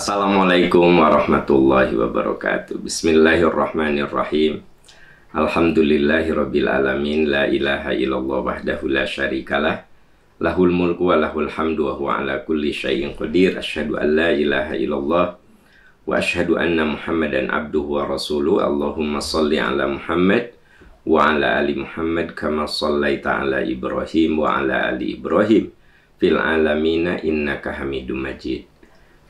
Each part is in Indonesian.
Assalamualaikum warahmatullahi wabarakatuh. Bismillahirrahmanirrahim. Alhamdulillahirabbil alamin. La ilaha illallah wahdahu la syarikalah. Lahul mulku wa lahul hamdu wa huwa ala kulli syai'in qadir. Asyhadu an la ilaha illallah wa asyhadu anna Muhammadan abduhu wa rasuluh. Allahumma shalli ala Muhammad wa ala ali Muhammad kama shallaita ala Ibrahim wa ala ali Ibrahim fil alamina innaka Hamidum Majid.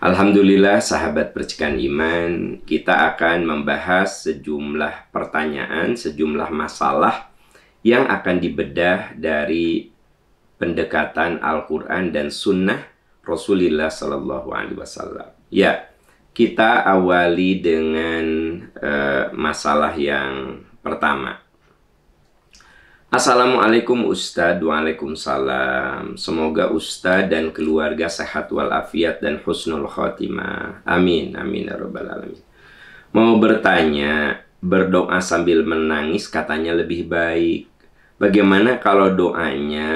Alhamdulillah, sahabat percikan iman, kita akan membahas sejumlah pertanyaan, sejumlah masalah yang akan dibedah dari pendekatan Al-Quran dan Sunnah Rasulullah Sallallahu Alaihi Wasallam. Ya, kita awali dengan masalah yang pertama. Assalamualaikum Ustadz. Waalaikumsalam. Semoga Ustadz dan keluarga sehat walafiat dan husnul khotimah. Amin. Amin ya rabbal alamin. Mau bertanya, berdoa sambil menangis katanya lebih baik. Bagaimana kalau doanya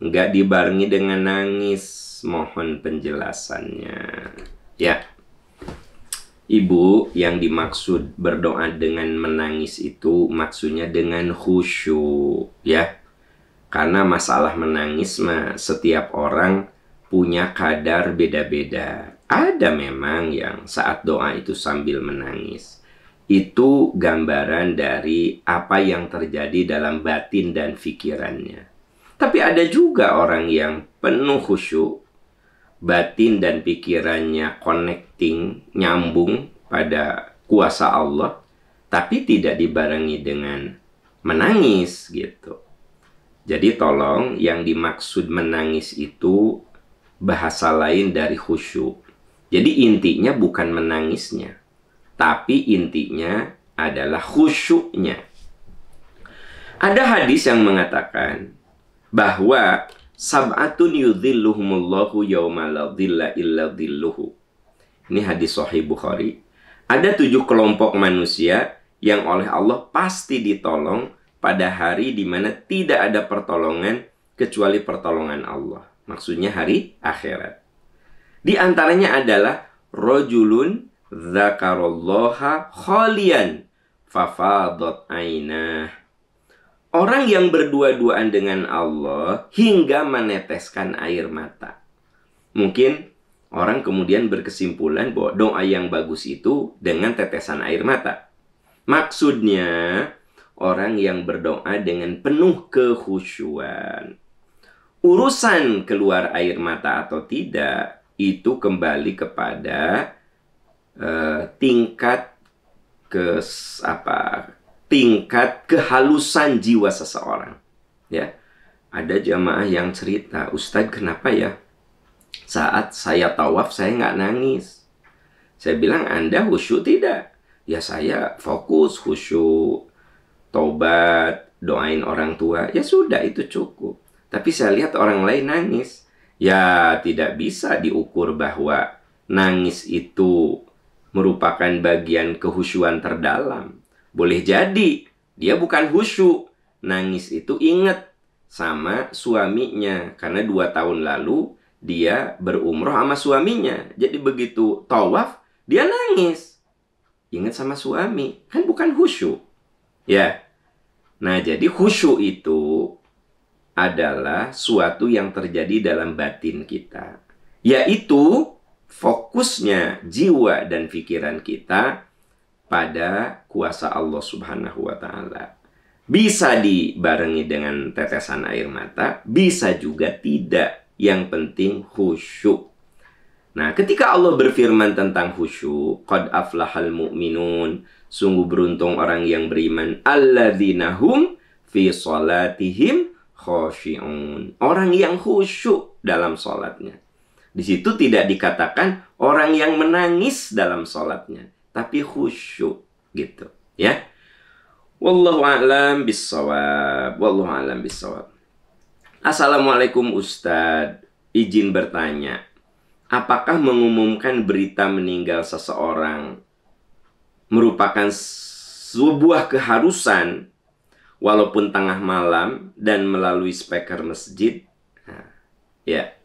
nggak dibarengi dengan nangis? Mohon penjelasannya. Ya, Ibu, yang dimaksud berdoa dengan menangis itu maksudnya dengan khusyuk, ya. Karena masalah menangis mah setiap orang punya kadar beda-beda. Ada memang yang saat doa itu sambil menangis. Itu gambaran dari apa yang terjadi dalam batin dan pikirannya. Tapi ada juga orang yang penuh khusyuk, batin dan pikirannya connecting, nyambung pada kuasa Allah, tapi tidak dibarengi dengan menangis gitu. Jadi tolong, yang dimaksud menangis itu bahasa lain dari khusyuk. Jadi intinya bukan menangisnya, tapi intinya adalah khusyuknya. Ada hadis yang mengatakan bahwa sab'atun yudhilluhumullahu yawma la dhilla illa dhilluhu. Ini hadis Sahih Bukhari. Ada 7 kelompok manusia yang oleh Allah pasti ditolong pada hari di mana tidak ada pertolongan kecuali pertolongan Allah. Maksudnya hari akhirat. Di antaranya adalah rajulun dzakarallaha khalian fafadat ainah. Orang yang berdua-duaan dengan Allah hingga meneteskan air mata. Mungkin orang kemudian berkesimpulan bahwa doa yang bagus itu dengan tetesan air mata. Maksudnya orang yang berdoa dengan penuh kekhusyuan. Urusan keluar air mata atau tidak itu kembali kepada tingkat kehalusan jiwa seseorang. Ya, ada jamaah yang cerita, Ustadz kenapa ya saat saya tawaf saya nggak nangis? Saya bilang, Anda khusyuk tidak? Ya saya fokus, khusyuk, tobat, doain orang tua. Ya sudah, itu cukup. Tapi saya lihat orang lain nangis. Ya tidak bisa diukur bahwa nangis itu merupakan bagian kehusyuan terdalam. Boleh jadi dia bukan khusyuk. Nangis itu ingat sama suaminya. Karena 2 tahun lalu dia berumroh sama suaminya. Jadi begitu tawaf, dia nangis. Ingat sama suami. Kan bukan khusyuk. Ya. Nah, jadi khusyuk itu adalah suatu yang terjadi dalam batin kita. Yaitu fokusnya jiwa dan pikiran kita pada kuasa Allah Subhanahu wa Ta'ala. Bisa dibarengi dengan tetesan air mata, bisa juga tidak. Yang penting khusyuk. Nah, ketika Allah berfirman tentang khusyuk, qad aflahal mu'minun, sungguh beruntung orang yang beriman, alladzina hum fi salatihim khashi'un. Orang yang khusyuk dalam salatnya. Di situ tidak dikatakan orang yang menangis dalam salatnya, tapi khusyuk gitu, ya. Wallahu a'lam bissawab. Wallahu a'lam bissawab. Assalamualaikum Ustadz. Izin bertanya, apakah mengumumkan berita meninggal seseorang merupakan sebuah keharusan walaupun tengah malam dan melalui speaker masjid? Nah, ya.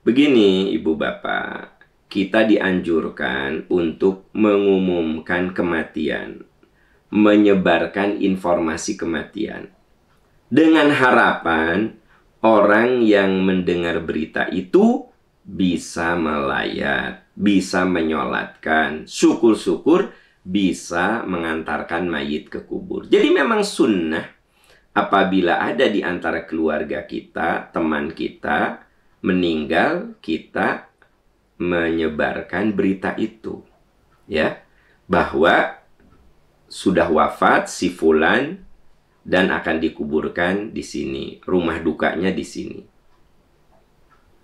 Begini Ibu Bapak, kita dianjurkan untuk mengumumkan kematian, menyebarkan informasi kematian, dengan harapan orang yang mendengar berita itu bisa melayat, bisa menyolatkan, syukur-syukur bisa mengantarkan mayit ke kubur. Jadi memang sunnah apabila ada di antara keluarga kita, teman kita meninggal, kita menyebarkan berita itu, ya, bahwa sudah wafat si fulan dan akan dikuburkan di sini, rumah dukanya di sini.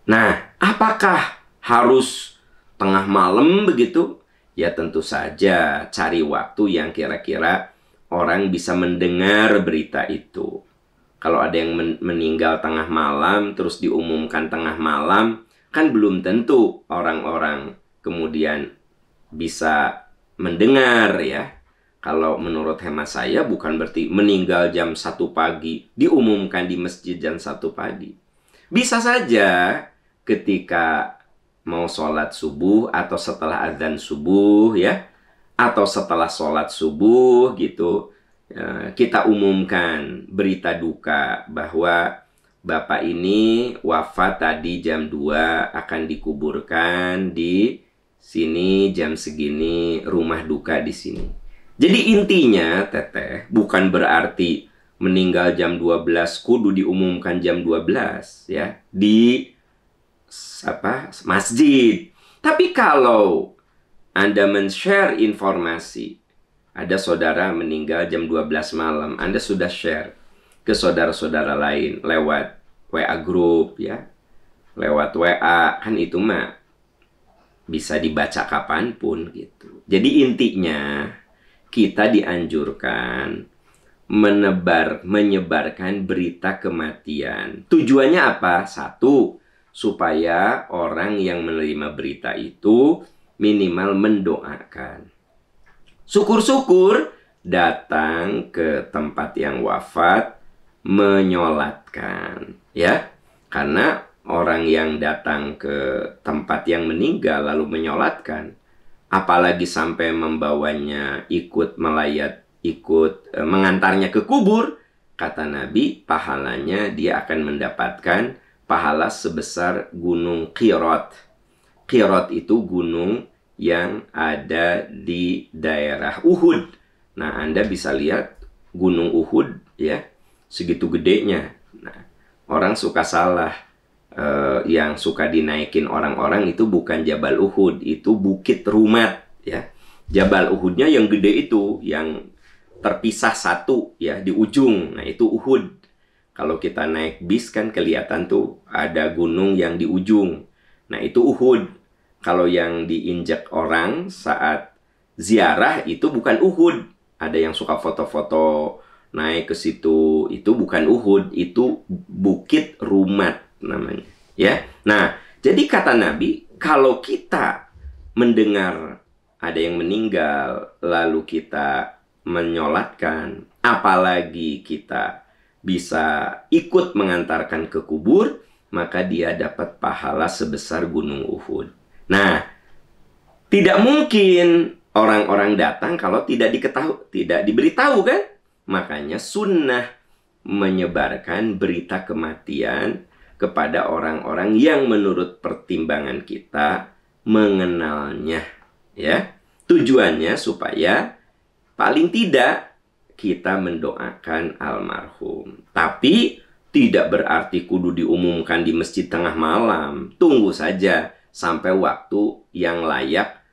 Nah, apakah harus tengah malam begitu? Ya tentu saja cari waktu yang kira-kira orang bisa mendengar berita itu. Kalau ada yang meninggal tengah malam, terus diumumkan tengah malam, kan belum tentu orang-orang kemudian bisa mendengar, ya. Kalau menurut hemat saya bukan berarti meninggal jam 1 pagi, diumumkan di masjid jam 1 pagi. Bisa saja ketika mau sholat subuh atau setelah azan subuh, ya, atau setelah sholat subuh gitu, kita umumkan berita duka bahwa Bapak ini wafat tadi jam 2, akan dikuburkan di sini jam segini, rumah duka di sini. Jadi intinya, Teteh, bukan berarti meninggal jam 12 kudu diumumkan jam 12, ya, di masjid. Tapi kalau Anda men-share informasi, ada saudara meninggal jam 12 malam, Anda sudah share ke saudara-saudara lain lewat WA group, ya, lewat WA, kan itu mah bisa dibaca kapanpun gitu. Jadi intinya kita dianjurkan menyebarkan berita kematian. Tujuannya apa? Satu, supaya orang yang menerima berita itu minimal mendoakan. Syukur-syukur datang ke tempat yang wafat, menyolatkan, ya. Karena orang yang datang ke tempat yang meninggal lalu menyolatkan, apalagi sampai membawanya ikut melayat, ikut mengantarnya ke kubur, kata Nabi, pahalanya dia akan mendapatkan pahala sebesar gunung Qirat. Qirat itu gunung yang ada di daerah Uhud. Nah, Anda bisa lihat gunung Uhud, ya, segitu gedenya. Nah, orang suka salah, yang suka dinaikin orang-orang itu bukan Jabal Uhud, itu Bukit Rumat, ya. Jabal Uhudnya yang gede itu, yang terpisah satu, ya, di ujung. Nah, itu Uhud. Kalau kita naik bis kan kelihatan tuh ada gunung yang di ujung. Nah, itu Uhud. Kalau yang diinjak orang saat ziarah itu bukan Uhud. Ada yang suka foto-foto naik ke situ, itu bukan Uhud, itu Bukit Rumat namanya, ya. Nah, jadi kata Nabi, kalau kita mendengar ada yang meninggal lalu kita menyolatkan, apalagi kita bisa ikut mengantarkan ke kubur, maka dia dapat pahala sebesar gunung Uhud. Nah, tidak mungkin orang-orang datang kalau tidak diberitahu, kan? Makanya sunnah menyebarkan berita kematian kepada orang-orang yang menurut pertimbangan kita mengenalnya, ya. Tujuannya supaya paling tidak kita mendoakan almarhum. Tapi tidak berarti kudu diumumkan di masjid tengah malam. Tunggu saja sampai waktu yang layak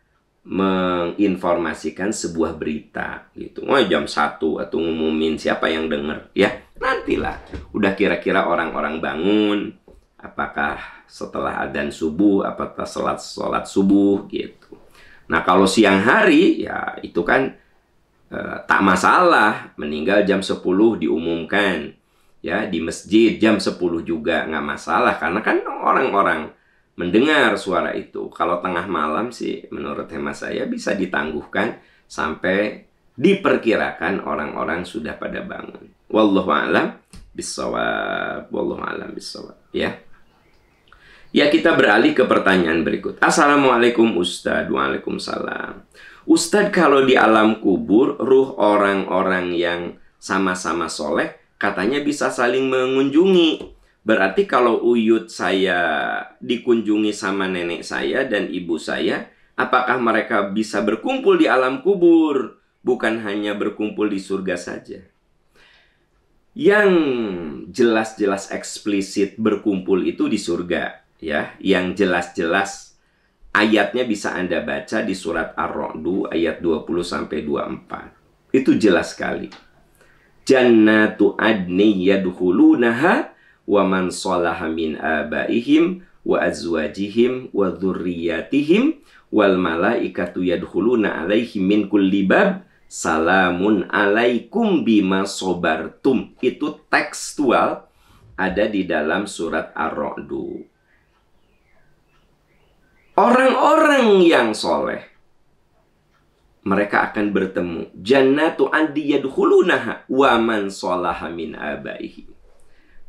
menginformasikan sebuah berita gitu. Oh, jam 1 atau ngumumin, siapa yang denger, ya. Nantilah udah kira-kira orang-orang bangun, apakah setelah adzan subuh, apakah sholat subuh gitu. Nah, kalau siang hari ya itu kan tak masalah, meninggal jam 10 diumumkan, ya, di masjid jam 10 juga nggak masalah, karena kan orang-orang mendengar suara itu. Kalau tengah malam sih menurut hemat saya bisa ditangguhkan sampai diperkirakan orang-orang sudah pada bangun. Wallahu a'lam bishawab. Wallahu a'lam bishawab, ya. Ya, kita beralih ke pertanyaan berikut. Assalamualaikum Ustadz. Waalaikumsalam. Ustadz, kalau di alam kubur, ruh orang-orang yang sama-sama soleh, katanya bisa saling mengunjungi. Berarti kalau uyut saya dikunjungi sama nenek saya dan ibu saya, apakah mereka bisa berkumpul di alam kubur? Bukan hanya berkumpul di surga saja. Yang jelas-jelas eksplisit berkumpul itu di surga. Ya, yang jelas-jelas ayatnya bisa Anda baca di surat Ar-Ra'd ayat 20-24. Itu jelas sekali. Jannatu adni yadkhulunaha wa man shalaha min abaihim wa azwajihim wa dzurriyyatihim wal malaikatu yadkhuluna alaihim min kulli bab salamun alaikum bima sobartum. Itu tekstual ada di dalam surat Ar-Ra'd. Orang-orang yang soleh, mereka akan bertemu. Jannatu andi yadkhulunaha wa man sholaha min abaihi.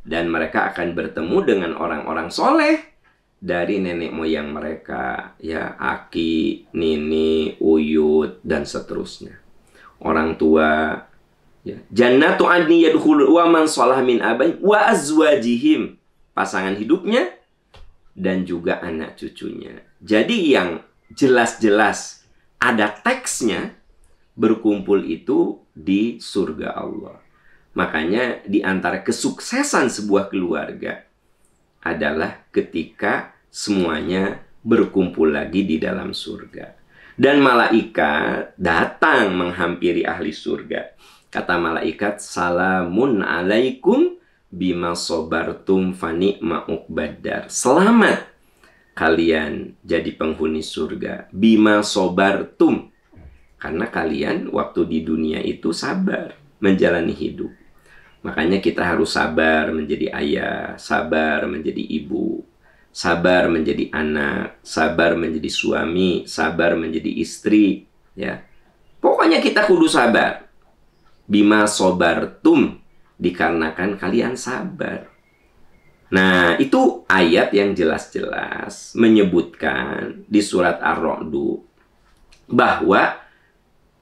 Dan mereka akan bertemu dengan orang-orang soleh dari nenek moyang mereka, ya, aki, nini, uyut, dan seterusnya. Orang tua, ya. Jannatu andi yadkhulu wa man sholaha min abaihi wa azwajihim, pasangan hidupnya dan juga anak cucunya. Jadi yang jelas-jelas ada teksnya berkumpul itu di surga Allah. Makanya di antara kesuksesan sebuah keluarga adalah ketika semuanya berkumpul lagi di dalam surga. Dan malaikat datang menghampiri ahli surga. Kata malaikat, salamun alaikum bima sobartum fani'ma uqbaddar. Selamat kalian jadi penghuni surga. Bima sobartum. Karena kalian waktu di dunia itu sabar menjalani hidup. Makanya kita harus sabar menjadi ayah, sabar menjadi ibu, sabar menjadi anak, sabar menjadi suami, sabar menjadi istri, ya. Pokoknya kita kudu sabar. Bima sobartum, dikarenakan kalian sabar. Nah, itu ayat yang jelas-jelas menyebutkan di surat Ar-Ra'd bahwa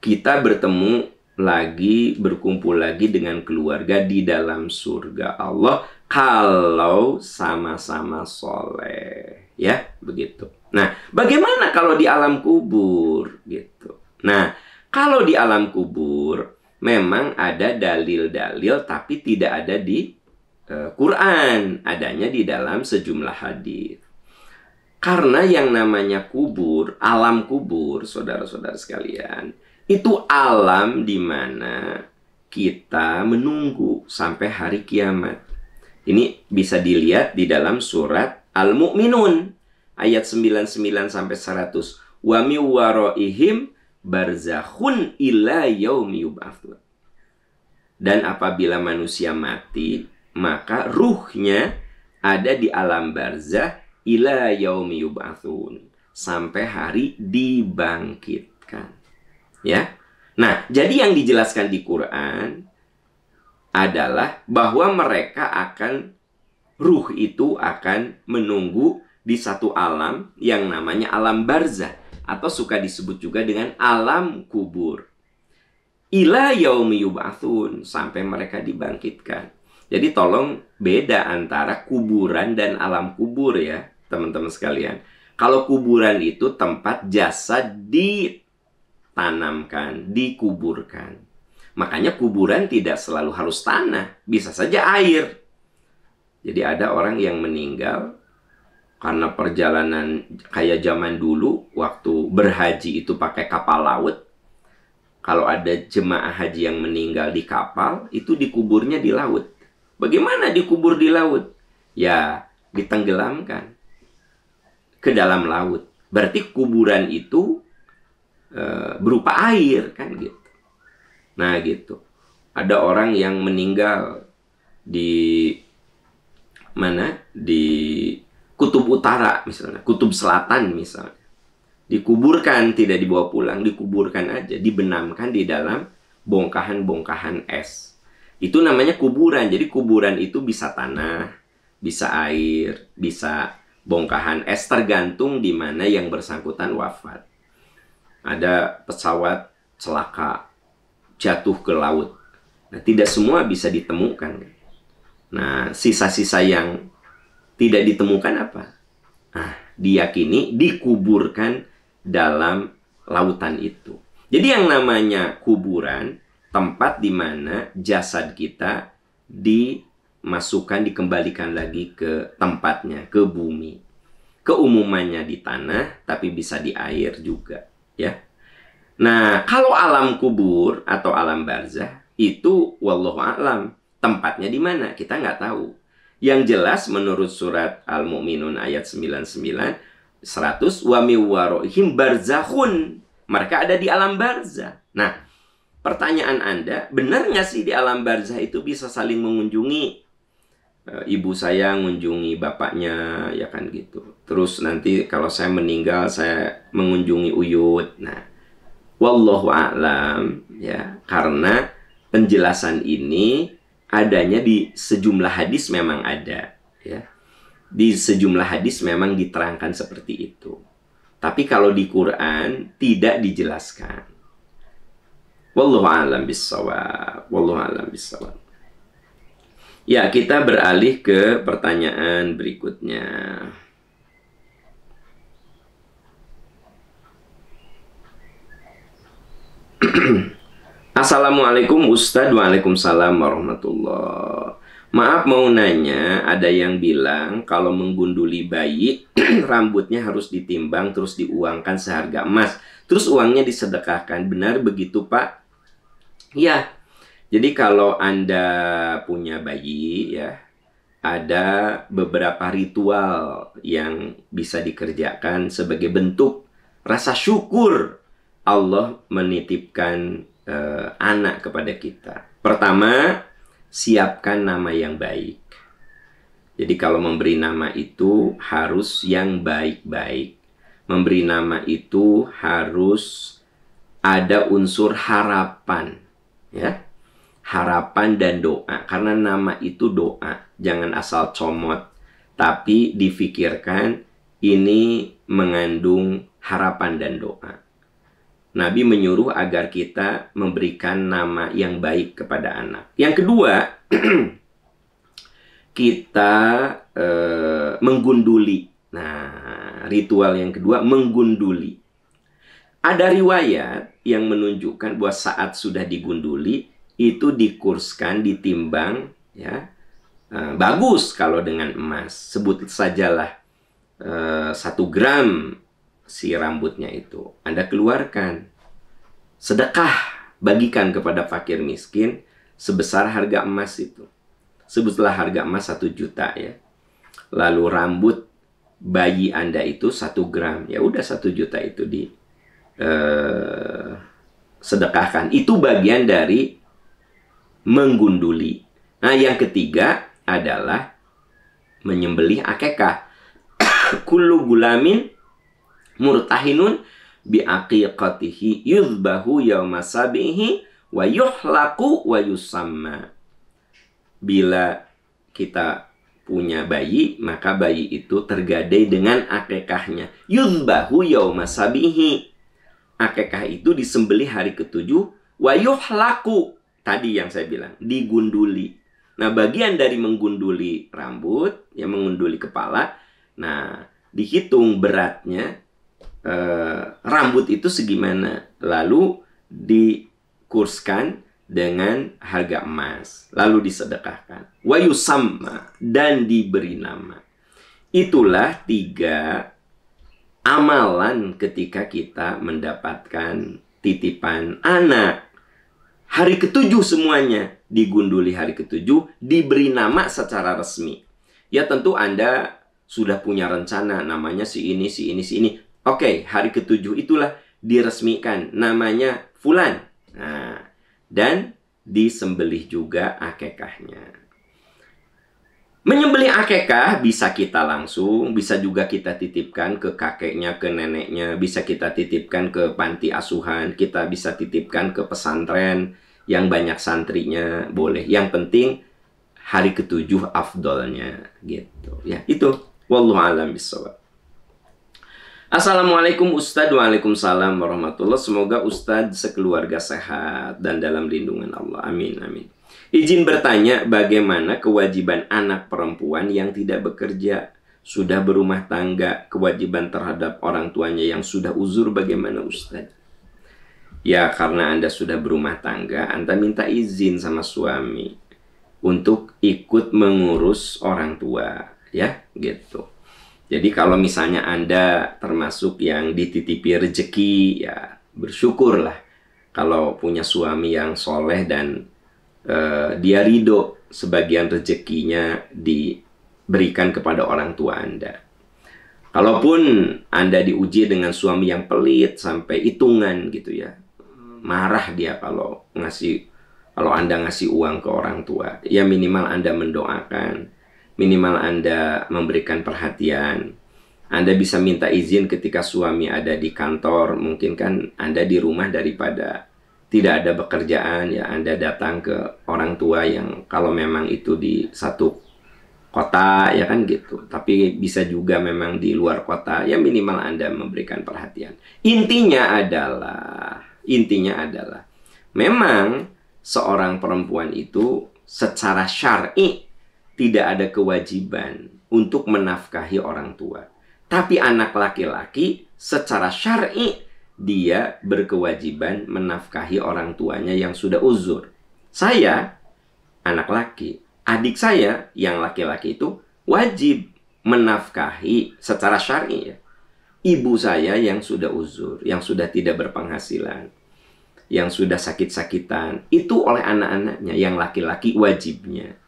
kita bertemu lagi, berkumpul lagi dengan keluarga di dalam surga Allah kalau sama-sama soleh, ya, begitu. Nah, bagaimana kalau di alam kubur, gitu. Nah, kalau di alam kubur memang ada dalil-dalil tapi tidak ada di Quran, adanya di dalam sejumlah hadis. Karena yang namanya kubur, alam kubur, saudara-saudara sekalian, itu alam di mana kita menunggu sampai hari kiamat. Ini bisa dilihat di dalam surat Al-Mu'minun ayat 99 sampai 100. Wa mi waraihim barzakhun ila yaumi yub'atsun. Dan apabila manusia mati, maka ruhnya ada di alam barzah ila yaumi yub'atsun, sampai hari dibangkitkan. Ya. Nah, jadi yang dijelaskan di Quran adalah bahwa mereka akan, ruh itu akan menunggu di satu alam yang namanya alam barzah, atau suka disebut juga dengan alam kubur. Ila yaumi yub'atsun, sampai mereka dibangkitkan. Jadi tolong beda antara kuburan dan alam kubur, ya, teman-teman sekalian. Kalau kuburan itu tempat jasad ditanamkan, dikuburkan. Makanya kuburan tidak selalu harus tanah, bisa saja air. Jadi ada orang yang meninggal karena perjalanan kayak zaman dulu, waktu berhaji itu pakai kapal laut. Kalau ada jemaah haji yang meninggal di kapal, itu dikuburnya di laut. Bagaimana dikubur di laut? Ya, ditenggelamkan ke dalam laut. Berarti kuburan itu berupa air, kan gitu. Nah, gitu. Ada orang yang meninggal di mana? Di kutub utara misalnya, kutub selatan misalnya. Dikuburkan, tidak dibawa pulang, dikuburkan aja, dibenamkan di dalam bongkahan-bongkahan es. Itu namanya kuburan. Jadi kuburan itu bisa tanah, bisa air, bisa bongkahan es, tergantung di mana yang bersangkutan wafat. Ada pesawat celaka, jatuh ke laut. Nah, tidak semua bisa ditemukan. Nah, sisa-sisa yang tidak ditemukan apa? Nah, diyakini dikuburkan dalam lautan itu. Jadi yang namanya kuburan, tempat di mana jasad kita dimasukkan, dikembalikan lagi ke tempatnya, ke bumi. Keumumannya di tanah, tapi bisa di air juga, ya. Nah, kalau alam kubur atau alam barzah, itu wallahu a'lam, tempatnya di mana kita nggak tahu. Yang jelas menurut surat Al-Mu'minun ayat 99, 100, wa miwarohim barzakhun, mereka ada di alam barzah. Nah, pertanyaan Anda, benar nggak sih di alam barzah itu bisa saling mengunjungi? Ibu saya mengunjungi bapaknya, ya kan gitu. Terus nanti kalau saya meninggal, saya mengunjungi uyut. Nah, wallahu a'lam, ya, karena penjelasan ini adanya di sejumlah hadis, memang ada, ya. Di sejumlah hadis memang diterangkan seperti itu. Tapi kalau di Quran tidak dijelaskan. Wallahu a'lam bissawab. Wallahu a'lam bissawab. Ya, kita beralih ke pertanyaan berikutnya. Assalamualaikum Ustadz. Waalaikumsalam warahmatullah. Maaf mau nanya, ada yang bilang kalau menggunduli bayi rambutnya harus ditimbang terus diuangkan seharga emas, terus uangnya disedekahkan. Benar begitu, Pak? Ya. Jadi kalau Anda punya bayi, ya, ada beberapa ritual yang bisa dikerjakan sebagai bentuk rasa syukur Allah menitipkan anak kepada kita. Pertama, siapkan nama yang baik. Jadi kalau memberi nama itu harus yang baik-baik. Memberi nama itu harus ada unsur harapan, ya. Harapan dan doa. Karena nama itu doa. Jangan asal comot, tapi difikirkan ini mengandung harapan dan doa. Nabi menyuruh agar kita memberikan nama yang baik kepada anak. Yang kedua, kita menggunduli. Nah, ritual yang kedua, menggunduli. Ada riwayat yang menunjukkan bahwa saat sudah digunduli, itu dikurskan, ditimbang, ya. Bagus kalau dengan emas. Sebut sajalah 1 gram si rambutnya itu. Anda keluarkan, sedekah, bagikan kepada fakir miskin sebesar harga emas itu. Sebutlah harga emas 1 juta, ya. Lalu rambut bayi Anda itu 1 gram. Ya udah 1 juta itu sedekahkan. Itu bagian dari menggunduli. Nah, yang ketiga adalah menyembelih akekah. Kullu gulamin murtahinun bi aqiqatihi yuzbahu yawma sabihi wa yuhlaku wa yusamma. Bila kita punya bayi, maka bayi itu tergadai dengan akekahnya. Yuzbahu yawma sabihi. Akekah itu disembelih hari ke-7. Wa yuhlaku, tadi yang saya bilang, digunduli. Nah, bagian dari menggunduli rambut, ya, menggunduli kepala. Nah, dihitung beratnya, rambut itu segimana, lalu dikurskan dengan harga emas, lalu disedekahkan. Wa yusamma, dan diberi nama. Itulah 3 amalan ketika kita mendapatkan titipan anak. Hari ke-7 semuanya digunduli, hari ke-7 diberi nama secara resmi. Ya, tentu Anda sudah punya rencana, namanya si ini, si ini, si ini. Oke, hari ke-7 itulah diresmikan, namanya Fulan. Nah, dan disembelih juga akekahnya. Menyembelih akekah bisa kita langsung, bisa juga kita titipkan ke kakeknya, ke neneknya, bisa kita titipkan ke panti asuhan, kita bisa titipkan ke pesantren yang banyak santrinya, boleh. Yang penting hari ke-7 afdolnya, gitu. Ya, itu Wallahu a'lam bishawab. Assalamualaikum Ustadz. Waalaikumsalam warahmatullahi. Semoga Ustadz sekeluarga sehat dan dalam lindungan Allah. Amin, amin. Izin bertanya, bagaimana kewajiban anak perempuan yang tidak bekerja, sudah berumah tangga, kewajiban terhadap orang tuanya yang sudah uzur, bagaimana Ustadz? Ya, karena Anda sudah berumah tangga, Anda minta izin sama suami untuk ikut mengurus orang tua, ya, gitu. Jadi kalau misalnya Anda termasuk yang dititipi rezeki, ya bersyukurlah kalau punya suami yang soleh dan dia ridho sebagian rezekinya diberikan kepada orang tua Anda. Kalaupun Anda diuji dengan suami yang pelit sampai hitungan gitu ya, marah dia kalau Anda ngasih uang ke orang tua, ya minimal Anda mendoakan. Minimal Anda memberikan perhatian. Anda bisa minta izin ketika suami ada di kantor. Mungkin kan Anda di rumah daripada tidak ada pekerjaan, ya Anda datang ke orang tua yang kalau memang itu di satu kota, ya kan gitu. Tapi bisa juga memang di luar kota, ya minimal Anda memberikan perhatian. Intinya adalah memang seorang perempuan itu secara syar'i tidak ada kewajiban untuk menafkahi orang tua. Tapi anak laki-laki secara syar'i dia berkewajiban menafkahi orang tuanya yang sudah uzur. Saya, anak laki, adik saya yang laki-laki itu wajib menafkahi secara syar'i ya, ibu saya yang sudah uzur, yang sudah tidak berpenghasilan, yang sudah sakit-sakitan. Itu oleh anak-anaknya yang laki-laki wajibnya.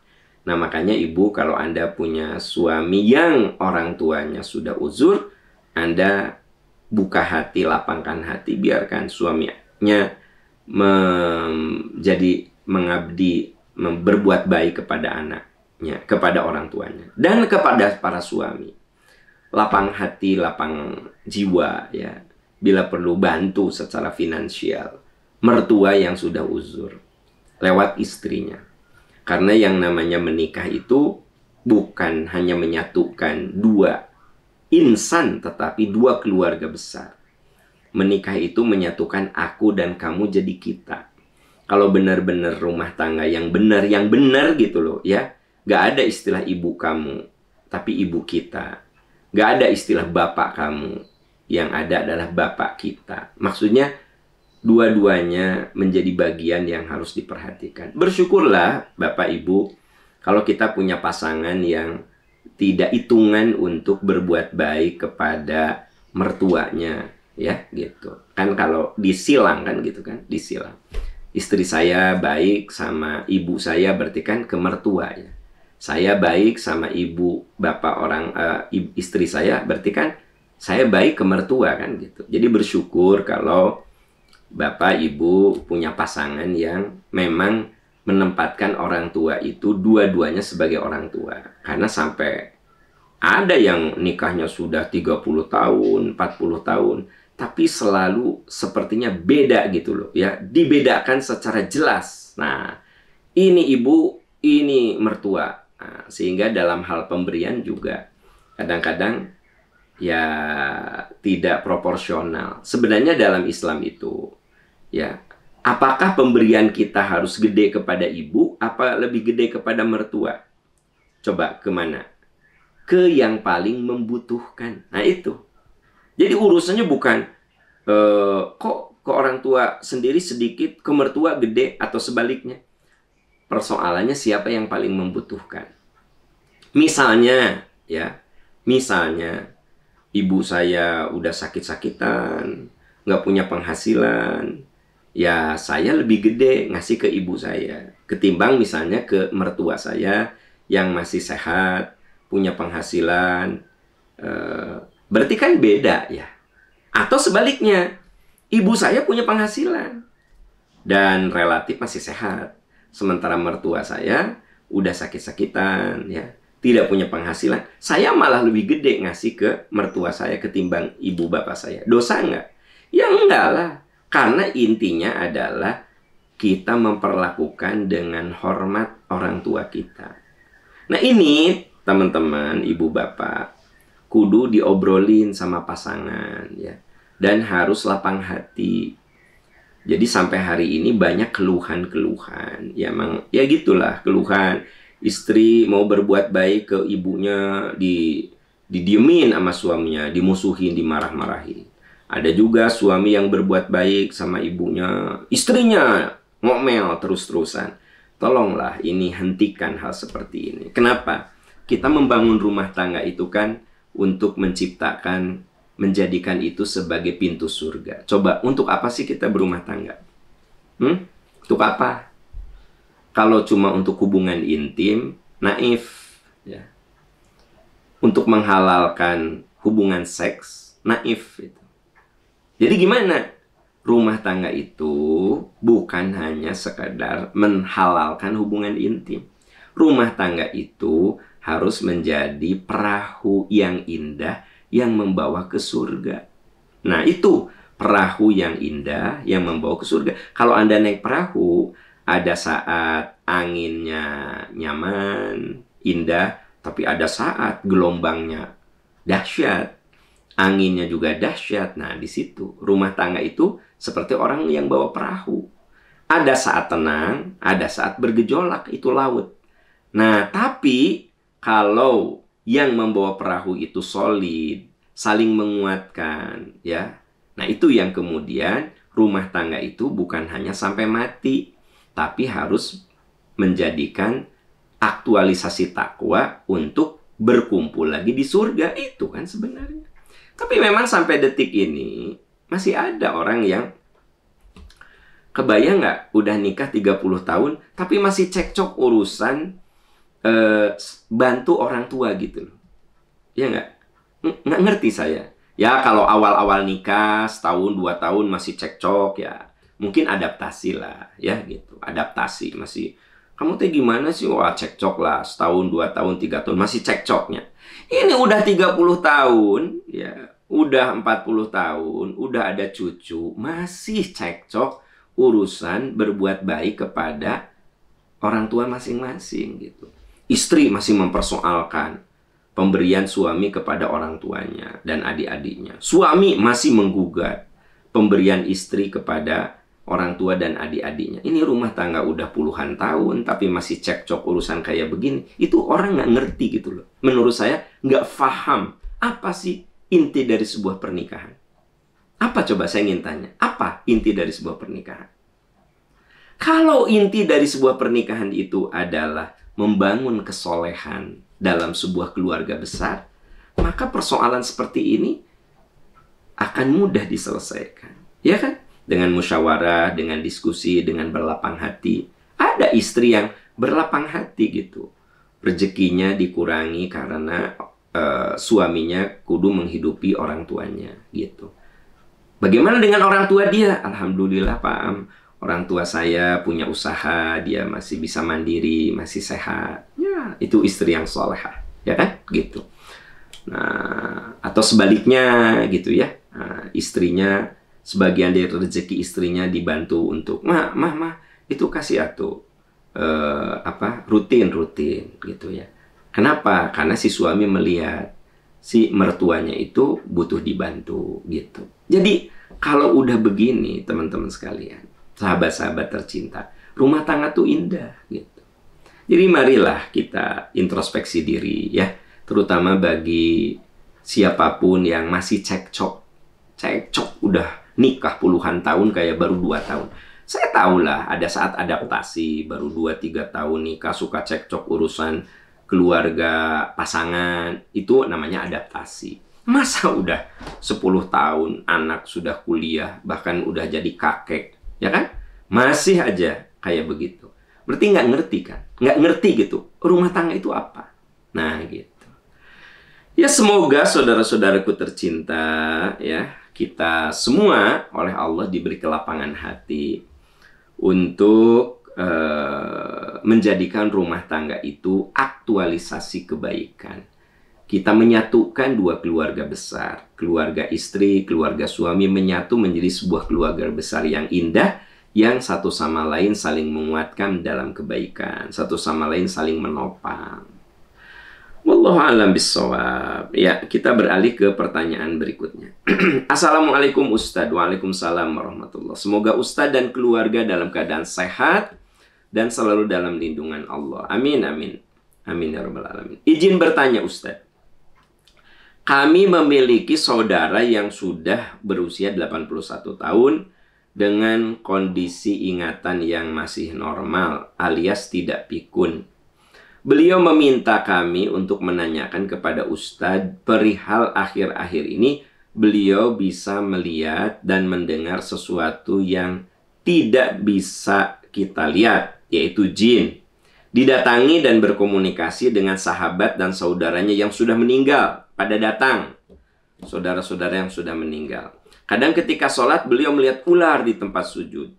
Nah, makanya ibu kalau Anda punya suami yang orang tuanya sudah uzur, Anda buka hati, lapangkan hati, biarkan suaminya mengabdi, berbuat baik kepada anaknya, kepada orang tuanya, dan kepada para suami. Lapang hati, lapang jiwa ya. Bila perlu bantu secara finansial mertua yang sudah uzur lewat istrinya. Karena yang namanya menikah itu bukan hanya menyatukan dua insan, tetapi dua keluarga besar. Menikah itu menyatukan aku dan kamu jadi kita. Kalau benar-benar rumah tangga yang benar gitu loh ya. Gak ada istilah ibu kamu, tapi ibu kita. Gak ada istilah bapak kamu, yang ada adalah bapak kita. Maksudnya dua-duanya menjadi bagian yang harus diperhatikan. Bersyukurlah Bapak Ibu kalau kita punya pasangan yang tidak hitungan untuk berbuat baik kepada mertuanya, ya gitu. Kan kalau disilang kan gitu kan, disilang. Istri saya baik sama ibu saya berarti kan ke mertua ya. Saya baik sama ibu bapak istri saya berarti kan saya baik ke mertua kan gitu. Jadi bersyukur kalau Bapak, Ibu punya pasangan yang memang menempatkan orang tua itu dua-duanya sebagai orang tua. Karena sampai ada yang nikahnya sudah 30 tahun, 40 tahun, tapi selalu sepertinya beda gitu loh ya. Dibedakan secara jelas. Nah, ini ibu, ini mertua. Nah, sehingga dalam hal pemberian juga kadang-kadang ya tidak proporsional. Sebenarnya dalam Islam itu ya, apakah pemberian kita harus gede kepada ibu, apa lebih gede kepada mertua? Coba kemana? Ke yang paling membutuhkan. Nah itu. Jadi urusannya bukan kok ke orang tua sendiri sedikit, ke mertua gede atau sebaliknya. Persoalannya siapa yang paling membutuhkan. Misalnya ibu saya udah sakit-sakitan, nggak punya penghasilan. Ya saya lebih gede ngasih ke ibu saya ketimbang misalnya ke mertua saya yang masih sehat, punya penghasilan. Berarti kan beda ya. Atau sebaliknya, ibu saya punya penghasilan dan relatif masih sehat, sementara mertua saya udah sakit-sakitan ya, tidak punya penghasilan. Saya malah lebih gede ngasih ke mertua saya ketimbang ibu bapak saya. Dosa nggak? Ya enggak lah. Karena intinya adalah kita memperlakukan dengan hormat orang tua kita. Nah ini teman-teman, ibu bapak, kudu diobrolin sama pasangan ya. Dan harus lapang hati. Jadi sampai hari ini banyak keluhan-keluhan. Ya emang ya gitulah, keluhan. Istri mau berbuat baik ke ibunya didiemin sama suaminya, dimusuhin, dimarah-marahin. Ada juga suami yang berbuat baik sama ibunya, istrinya ngomel terus-terusan. Tolonglah ini hentikan hal seperti ini. Kenapa? Kita membangun rumah tangga itu kan untuk menciptakan, menjadikan itu sebagai pintu surga. Coba, untuk apa sih kita berumah tangga? Untuk apa? Kalau cuma untuk hubungan intim, naif. Ya. Untuk menghalalkan hubungan seks, naif. Jadi gimana? Rumah tangga itu bukan hanya sekadar menghalalkan hubungan intim. Rumah tangga itu harus menjadi perahu yang indah yang membawa ke surga. Nah, itu perahu yang indah yang membawa ke surga. Kalau Anda naik perahu, ada saat anginnya nyaman, indah, tapi ada saat gelombangnya dahsyat, anginnya juga dahsyat. Nah, di situ rumah tangga itu seperti orang yang bawa perahu. Ada saat tenang, ada saat bergejolak, itu laut. Nah, tapi kalau yang membawa perahu itu solid, saling menguatkan, ya. Nah, itu yang kemudian rumah tangga itu bukan hanya sampai mati, tapi harus menjadikan aktualisasi takwa untuk berkumpul lagi di surga. Itu kan sebenarnya. Tapi memang sampai detik ini masih ada orang yang, kebayang nggak, udah nikah 30 tahun tapi masih cekcok urusan bantu orang tua gitu loh. Ya nggak ngerti saya. Ya kalau awal-awal nikah setahun 2 tahun masih cekcok ya mungkin adaptasi lah ya gitu. Adaptasi masih, kamu teh gimana sih? Wah, cekcok lah setahun 2 tahun 3 tahun masih cekcoknya. Ini udah 30 tahun ya, udah 40 tahun, udah ada cucu, masih cekcok urusan berbuat baik kepada orang tua masing-masing gitu. Istri masih mempersoalkan pemberian suami kepada orang tuanya dan adik-adiknya. Suami masih menggugat pemberian istri kepada orang tua dan adik-adiknya. Ini rumah tangga udah puluhan tahun tapi masih cekcok urusan kayak begini. Itu orang nggak ngerti gitu loh. Menurut saya nggak paham apa sih inti dari sebuah pernikahan. Apa coba saya ingin tanya? Apa inti dari sebuah pernikahan? Kalau inti dari sebuah pernikahan itu adalah membangun kesolehan dalam sebuah keluarga besar, maka persoalan seperti ini akan mudah diselesaikan. Ya kan? Dengan musyawarah, dengan diskusi, dengan berlapang hati. Ada istri yang berlapang hati gitu. Rezekinya dikurangi karena suaminya kudu menghidupi orang tuanya gitu. Bagaimana dengan orang tua dia? Alhamdulillah Pak Am, orang tua saya punya usaha, dia masih bisa mandiri, masih sehat. Ya, itu istri yang solehah, ya kan? Gitu. Nah, atau sebaliknya gitu ya. Nah, istrinya, sebagian dari rezeki istrinya dibantu untuk, mah, itu kasih atuh rutin gitu ya. Kenapa? Karena si suami melihat si mertuanya itu butuh dibantu gitu. Jadi kalau udah begini teman-teman sekalian, sahabat-sahabat tercinta, rumah tangga tuh indah gitu. Jadi marilah kita introspeksi diri ya, terutama bagi siapapun yang masih cekcok udah nikah puluhan tahun kayak baru 2 tahun. Saya tahulah ada saat adaptasi, baru 2-3 tahun nikah suka cekcok urusan keluarga, pasangan, itu namanya adaptasi. Masa udah 10 tahun anak sudah kuliah, bahkan udah jadi kakek, ya kan? Masih aja kayak begitu. Berarti nggak ngerti kan? Nggak ngerti gitu. Rumah tangga itu apa? Nah gitu. Ya semoga saudara-saudaraku tercinta, ya kita semua oleh Allah diberi kelapangan hati untuk menjadikan rumah tangga itu aktualisasi kebaikan. Kita menyatukan dua keluarga besar, keluarga istri, keluarga suami menyatu menjadi sebuah keluarga besar yang indah, yang satu sama lain saling menguatkan dalam kebaikan, satu sama lain saling menopang. Wallahu a'lam bishawab. Ya, kita beralih ke pertanyaan berikutnya. Assalamualaikum Ustadz. Waalaikumsalam warahmatullah. Semoga Ustadz dan keluarga dalam keadaan sehat dan selalu dalam lindungan Allah. Amin, amin. Amin ya rabbal alamin. Izin bertanya Ustadz. Kami memiliki saudara yang sudah berusia 81 tahun dengan kondisi ingatan yang masih normal alias tidak pikun. Beliau meminta kami untuk menanyakan kepada Ustadz perihal akhir-akhir ini beliau bisa melihat dan mendengar sesuatu yang tidak bisa kita lihat, yaitu jin. Didatangi dan berkomunikasi dengan sahabat dan saudaranya yang sudah meninggal. Pada datang saudara-saudara yang sudah meninggal. Kadang ketika sholat beliau melihat ular di tempat sujud.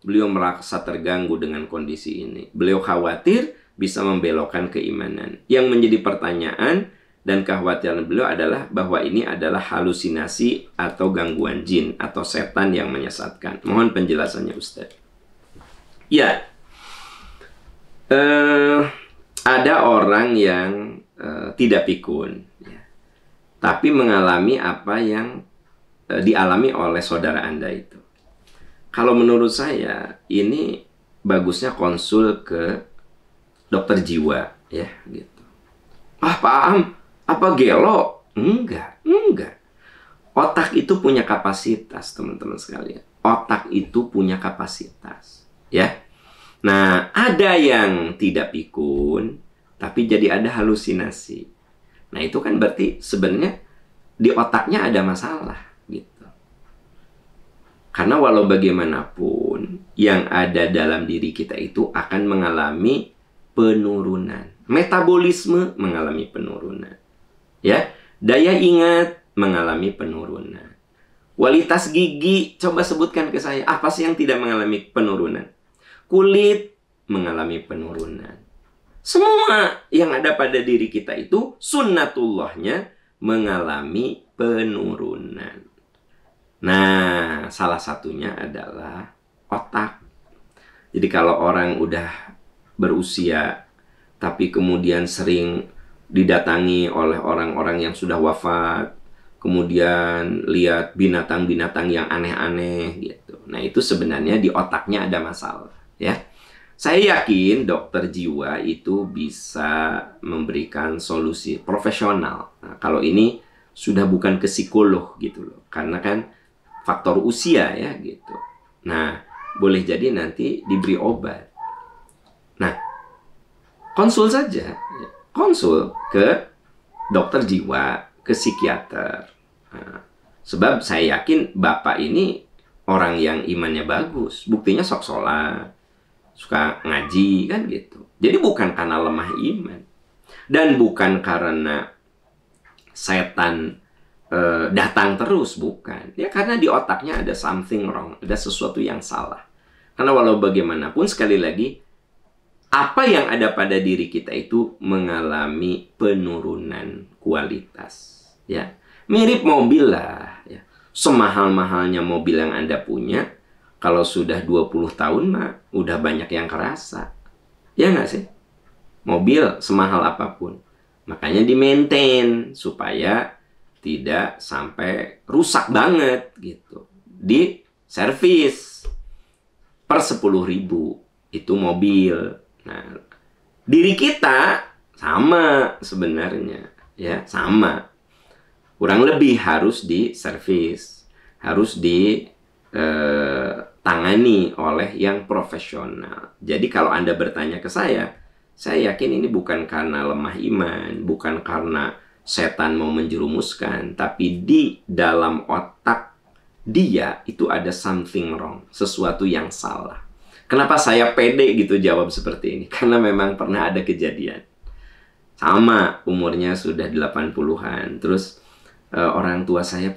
Beliau merasa terganggu dengan kondisi ini. Beliau khawatir bisa membelokkan keimanan. Yang menjadi pertanyaan dan kekhawatiran beliau adalah bahwa ini adalah halusinasi atau gangguan jin atau setan yang menyesatkan. Mohon penjelasannya Ustaz. Ya, ada orang yang tidak pikun, ya, tapi mengalami apa yang dialami oleh saudara Anda itu. Kalau menurut saya ini bagusnya konsul ke dokter jiwa, ya gitu. Ah, Pak Am, apa gelo? Enggak. Otak itu punya kapasitas, teman-teman sekalian. Otak itu punya kapasitas, ya. Nah, ada yang tidak pikun, tapi jadi ada halusinasi. Nah, itu kan berarti sebenarnya di otaknya ada masalah, gitu. Karena walau bagaimanapun, yang ada dalam diri kita itu akan mengalami penurunan. Metabolisme mengalami penurunan. Ya, daya ingat mengalami penurunan. Kualitas gigi, coba sebutkan ke saya, apa sih yang tidak mengalami penurunan? Kulit mengalami penurunan. Semua yang ada pada diri kita itu sunnatullahnya mengalami penurunan. Nah, salah satunya adalah otak. Jadi kalau orang udah berusia, tapi kemudian sering didatangi oleh orang-orang yang sudah wafat, kemudian lihat binatang-binatang yang aneh-aneh gitu. Nah, itu sebenarnya di otaknya ada masalah, ya. Saya yakin dokter jiwa itu bisa memberikan solusi profesional. Nah, kalau ini sudah bukan ke psikolog gitu loh, karena kan faktor usia ya gitu. Nah, boleh jadi nanti diberi obat. Nah, konsul saja. Konsul ke dokter jiwa, ke psikiater. Nah, sebab saya yakin Bapak ini orang yang imannya bagus. Buktinya sok sholat, suka ngaji, kan gitu. Jadi bukan karena lemah iman. Dan bukan karena setan datang terus, bukan. Ya karena di otaknya ada something wrong, ada sesuatu yang salah. Karena walau bagaimanapun, sekali lagi, apa yang ada pada diri kita itu mengalami penurunan kualitas, ya. Mirip mobil lah, ya. Semahal-mahalnya mobil yang Anda punya, kalau sudah 20 tahun mah udah banyak yang kerasa. Ya nggak sih? Mobil semahal apapun. Makanya di-maintain supaya tidak sampai rusak banget gitu. Di servis per 10.000 itu mobil. Nah, diri kita sama sebenarnya, ya, sama. Kurang lebih harus diservis, harus ditangani oleh yang profesional. Jadi kalau Anda bertanya ke saya yakin ini bukan karena lemah iman, bukan karena setan mau menjerumuskan, tapi di dalam otak dia itu ada something wrong, sesuatu yang salah. Kenapa saya pede gitu jawab seperti ini? Karena memang pernah ada kejadian. Sama, umurnya sudah 80-an. Terus orang tua saya